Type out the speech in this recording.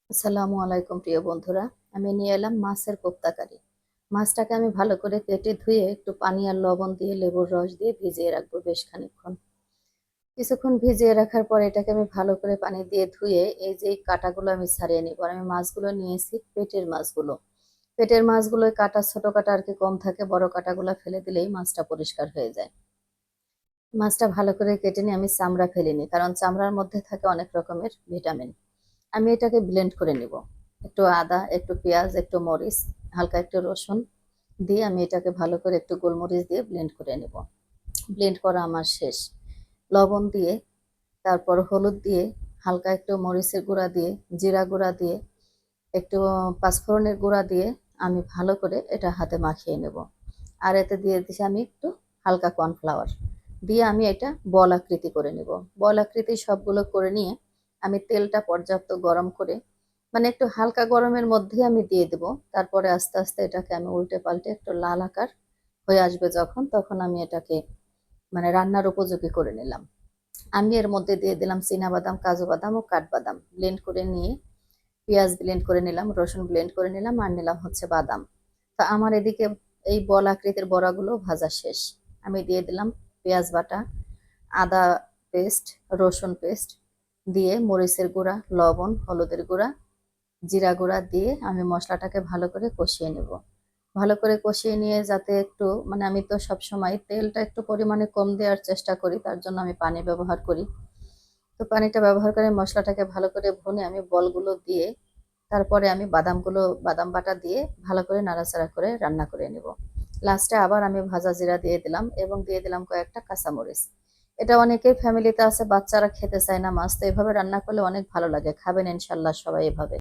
আসসালামু আলাইকুম প্রিয় বন্ধুরা। আমি নিয়ে এলাম মাছের কোপ্তা কারি। মাছটাকে আমি ভালো করে কেটে ধুয়ে একটু পানি আর লবণ দিয়ে লেবুর রস দিয়ে ভিজিয়ে রাখবো বেশ খানিকক্ষণ। কিছুক্ষণ ভিজিয়ে রাখার পর এটাকে আমি ভালো করে পানি দিয়ে ধুয়ে এই যে এই কাঁটাগুলো আমি ছাড়িয়ে নিব। আর আমি মাছগুলো নিয়েছি পেটের মাছগুলো। পেটের মাছগুলোয় কাঁটা ছোট কাঁটা আর কি কম থাকে, বড় কাঁটাগুলো ফেলে দিলেই মাছটা পরিষ্কার হয়ে যায়। মাছটা ভালো করে কেটে নিয়ে আমি চামড়া ফেলে নিই, কারণ চামড়ার মধ্যে থাকে অনেক রকমের ভিটামিন। আমি এটাকে ব্লেন্ড করে নিব। একটু আদা, একটু পেঁয়াজ, একটু মরিচ, হালকা একটু রসুন দিয়ে আমি এটাকে ভালো করে একটু গোলমরিচ দিয়ে ব্লেন্ড করে নেব। ব্লেন্ড করা আমার শেষ। লবণ দিয়ে, তারপর হলুদ দিয়ে, হালকা একটু মরিচের গুঁড়া দিয়ে, জিরা গুঁড়া দিয়ে, একটু পাঁচফোড়নের গুঁড়া দিয়ে আমি ভালো করে এটা হাতে মাখিয়ে নেব। আর এতে দিয়ে দিচ্ছি আমি একটু হালকা কর্নফ্লাওয়ার দিয়ে আমি এটা বল আকৃতি করে নেব। বল আকৃতি সবগুলো করে নিয়ে আমি তেলটা পর্যাপ্ত গরম করে, মানে একটু হালকা গরমের মধ্যেই আমি দিয়ে দেব। তারপরে আস্তে আস্তে এটাকে আমি উল্টে পাল্টে একটু লাল আকার হয়ে আসবে যখন, তখন আমি এটাকে মানে রান্নার উপযোগী করে নিলাম। আমি এর মধ্যে দিয়ে দিলাম বাদাম, কাজু বাদাম ও কাঠবাদাম ব্লেন্ড করে নিয়ে, পেঁয়াজ ব্লেন্ড করে নিলাম, রসুন ব্লেন্ড করে নিলাম, আর নিলাম হচ্ছে বাদাম। তা আমার এদিকে এই বল আকৃতির বড়াগুলো ভাজা শেষ। আমি দিয়ে দিলাম পেঁয়াজ বাটা, আদা পেস্ট, রসুন পেস্ট দিয়ে মরিচের গুঁড়া, লবণ, হলুদের গুঁড়া, জিরা গুঁড়া দিয়ে আমি মশলাটাকে ভালো করে কষিয়ে নেব। ভালো করে কষিয়ে নিয়ে যাতে একটু, মানে আমি তো সবসময় তেলটা একটু পরিমাণে কম দেওয়ার চেষ্টা করি, তার জন্য আমি পানি ব্যবহার করি। তো পানিটা ব্যবহার করে মশলাটাকে ভালো করে ভুনে আমি বলগুলো দিয়ে, তারপরে আমি বাদাম বাটা দিয়ে ভালো করে নাড়াচাড়া করে রান্না করে নেব। লাস্টে আবার আমি ভাজা জিরা দিয়ে দিলাম এবং দিয়ে দিলাম কয়েকটা কাঁচামরিচ। এটা অনেকের ফ্যামিলিতে আছে বাচ্চারা খেতে চায় না মাছ, তো এভাবে রান্না করলে অনেক ভালো লাগে। খাবেন ইনশাল্লাহ সবাই এভাবে।